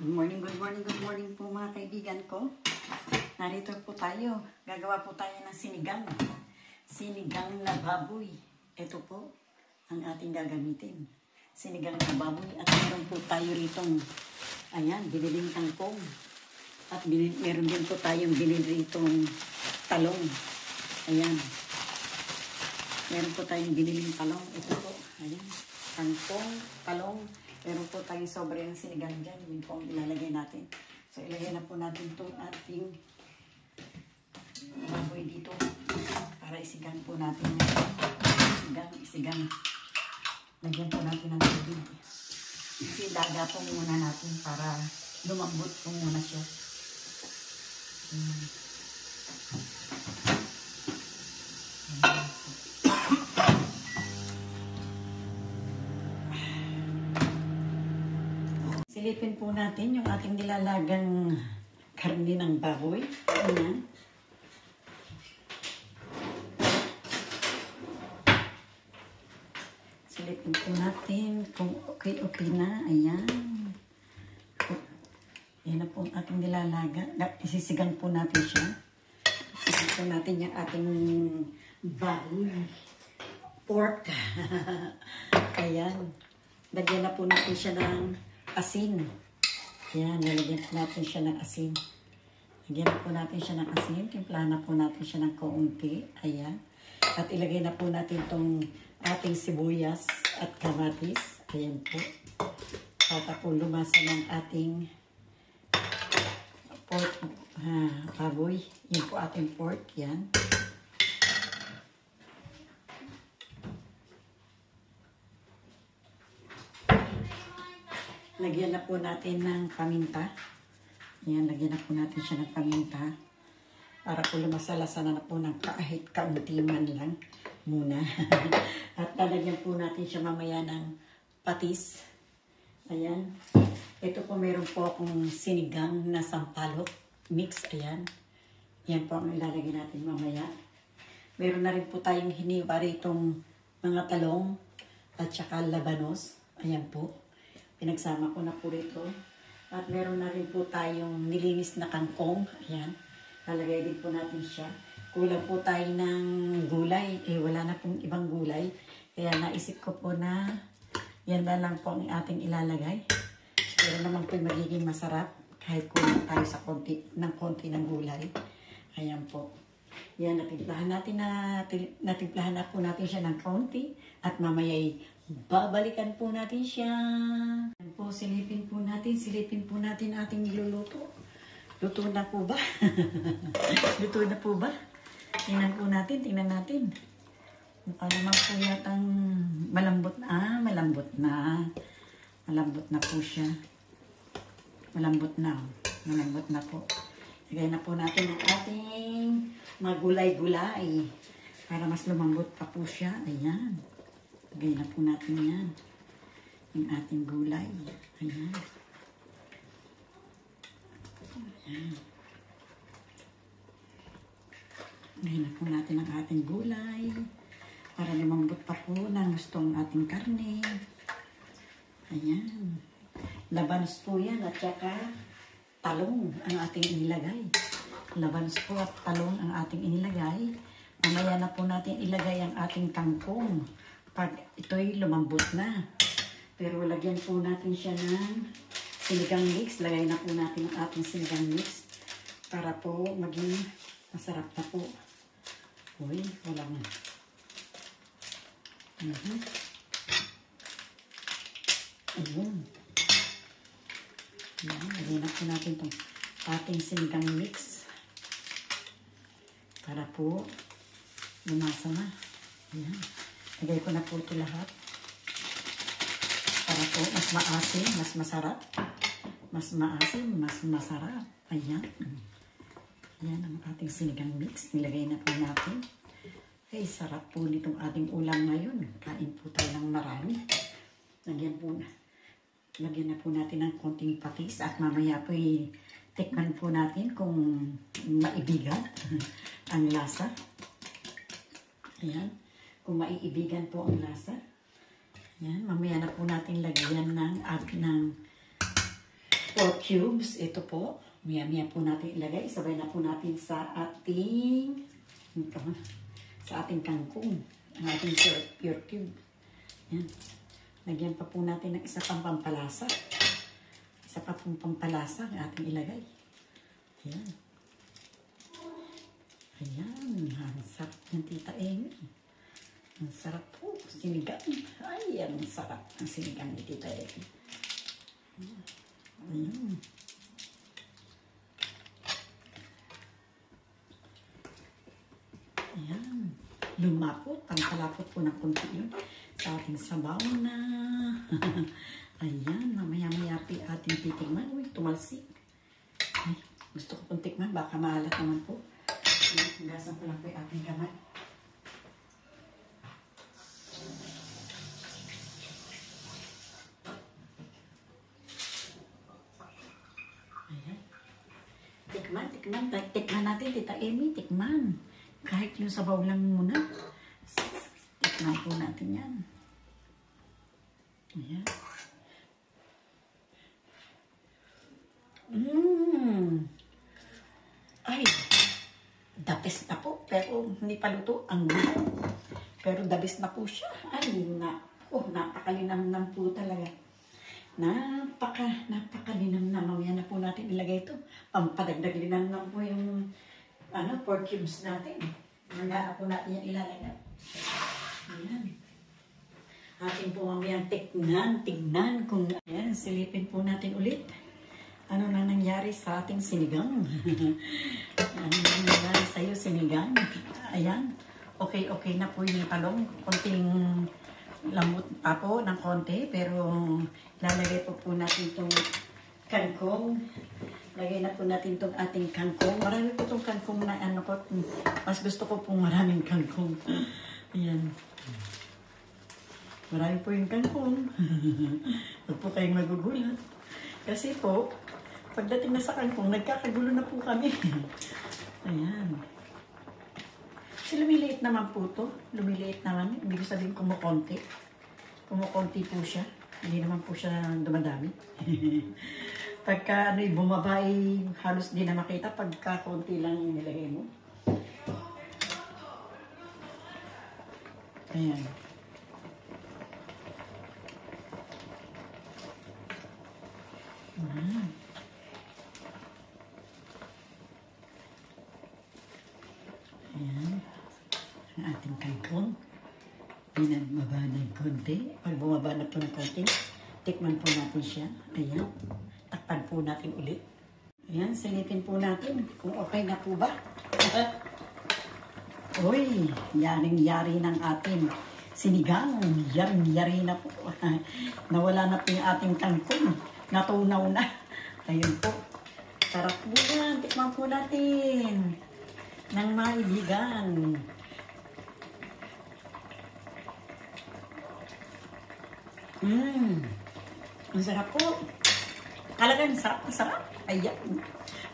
Good morning po mga kaibigan ko. Narito po tayo. Gagawa po tayo ng sinigang. Sinigang na baboy. Ito po ang ating gagamitin. Sinigang na baboy. At meron po tayo ritong, ayan, biniling kangkong. At meron din po tayong binili ritong talong. Ayan. Meron po tayong biniling talong. Ito po, ayan. Kangkong, talong. Meron po tayong sobrang sinigang dyan. Yun po ang ilalagay natin. So, ilagay na po natin itong ating baboy dito. Para isigang po natin. Isigang. Lagyan po natin ng tubig. Ilaga po muna natin para lumambot po muna siya. Silipin po natin yung ating nilalagang karne ng baboy. Ayan. Silipin po natin kung okay na. Ayan. Ayan na po ang ating nilalaga. Isisigang po natin siya. Isisigang po natin yung ating baboy. Pork. Ayan. Lagyan na po natin siya ng asin. Ayan, nalagyan po natin siya ng asin. Lagyan po natin siya ng asin. Timplahan na po natin siya ng kaunti. Ayan. At ilagay na po natin itong ating sibuyas at kamatis. Ayan po. Para po lumasa ng ating pork baboy. Yan po ating pork. Yan. Lagyan na po natin ng paminta. Ayan, lagyan na po natin siya ng paminta. Para po lumasalasa na po ng kahit kaunti man lang muna. At lalagyan po natin siya mamaya ng patis. Ayan. Ito po meron po akong sinigang na sampalok mix. Ayan. Yan po ang ilalagay natin mamaya. Meron na rin po tayong hiniwa itong mga talong at saka labanos. Ayan po. Pinagsama ko na po rito. At meron na rin po tayong nilinis na kangkong. Ayan. Lalagay din po natin siya. Kulang po tayo ng gulay. Wala na pong ibang gulay. Kaya naisip ko po na yan na lang po ang ating ilalagay. Pero naman po magiging masarap kahit kulang tayo sa konti ng gulay. Ayan po. Yan, natimplahan na po natin siya ng konti. At mamaya'y babalikan po natin siya. Yan po, silipin po natin ating niluluto. Luto na po ba? Luto na po ba? Tingnan natin. Mukha naman po yatang malambot na. Malambot na po siya. Malambot na po. Lagay na po natin ang ating magulay-gulay. Para mas lumambot pa po siya. Ayan. Lagay na po natin yan. Yung ating gulay. Ayan. Ayan. Lagay na po natin ang ating gulay. Para lumambot pa po ng gustong ating karne. Ayan. Labanos po yan at saka talong ang ating inilagay. Labanos po at talong ang ating inilagay. Mamaya na po natin ilagay ang ating kangkong. Pag ito'y lumambot na. Pero lagyan po natin siya ng sinigang mix. Lagay na po natin ang ating sinigang mix. Para po maging masarap na po. Uy, wala na. Ayun. Lagyan na po natin itong ating sinigang mix. Para po lumasa na. Ayan. Lagay ko na po ito lahat. Para po mas maasim, mas masarap. Mas maasim, mas masarap. Ayan. Ayan ang ating sinigang mix. Nilagay na po natin. Ay, sarap po nitong ating ulam ngayon. Kain po tayo ng marami. Lagyan na po natin ng konting patis. At mamaya po tikman po natin kung maibigan ang lasa. Ayan. Kung maiibigan po ang lasa. Yan, mamaya na po natin lagyan ng 4 cubes. Ito po. Maya-maya po natin ilagay. Sabay na po natin sa ating kangkong. Ang ating pure cube. Yan. Lagyan pa po natin ng isa pang pampalasa. Isa pa pong pampalasa ang ating ilagay. Ayan. Ayan. Ang sarap ng Tita Amy. Ang sarap po. Sinigang. Ay, ang sarap ang sinigang ni Tita Amy. Ayan. Ayan. Lumapot. Pampalapot po ng kunti yun. Sa ating sabaw na. Ayan. Mamaya-maya po ating titikman. Uy, tumalsik. Ay, gusto ko pong tikman. Baka maalat naman po. Hugasan ko lang po yung ating kamay. Ayan. Tikman natin, Tita Amy, tikman. Kahit yung sabaw lang muna. Tikman po natin yan. Ayan. Ay, the best na po. Pero hindi pa luto ang gulo. Pero the best na po siya. Ay, napakalinamnam po talaga. Napakalinamnam. Mamaya na po natin ilagay ito. Pampadagdag linamnam po yung 4 cubes natin. Mamaya na po natin yan ilalagay. Ayan. Atin po mamaya tignan kung ayan, silipin po natin ulit. Ano na nangyari sa ating sinigang? Ano na nangyari sa iyo, sinigang? Ayan. Okay na po yung talong. Konting lamot pa po ng konti. Pero lalagay po natin itong kangkong. Lagay na po natin itong ating kangkong. Marami po itong kangkong na mas gusto ko pong maraming kangkong. Ayan. Marami po yung kangkong. Huwag po kayong magugulat. Kasi po, pagdating na sa kangkong, nagkakagulo na po kami. Ayan. Kasi lumiliit naman po ito. Lumiliit naman. Ibig sabihin kumukonti. Kumukonti po siya. Hindi naman po siya dumadami. Pagka bumaba halos di na makita. Pagka konti lang nilagay mo. Ayan. Ayan. Ang ating kangkong. Binababa ng konti. Pag bumaba na po ng konti, tikman po natin siya. Ayan. Takpan po natin ulit. Ayan. Silipin po natin kung okay na po ba. Uy, yaring-yari ng ating sinigang. Yaring-yari na po. Nawala na po yung ating kangkong. Natunaw na. Ayun po. Sarap po yan. Tikman po natin. Nang maibigan. Ang sarap po. Talagang sarap. Ayan.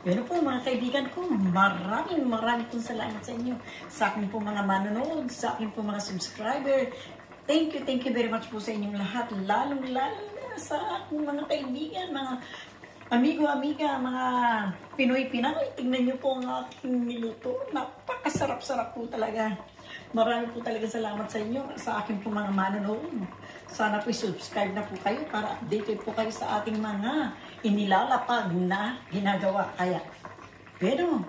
Yun po mga kaibigan ko. Maraming pong salamat sa inyo. Sa akin po mga manonood. Sa akin po mga subscriber. Thank you very much po sa inyong lahat. Lalong-lalo na sa aking mga kaibigan, mga amigo-amiga, mga Pinoy-Pinay. Tingnan niyo po ang aking niluto. Napakasarap-sarap po talaga. Marami po talaga salamat sa inyo, sa aking po mga manonood. Sana po subscribe na po kayo para updated po kayo sa ating mga inilalapag na ginagawa. Kaya, pero,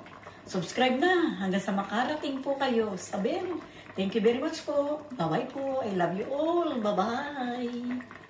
subscribe na hanggang sa makarating po kayo sa bell. Thank you very much po. Bye-bye po. I love you all. Bye-bye.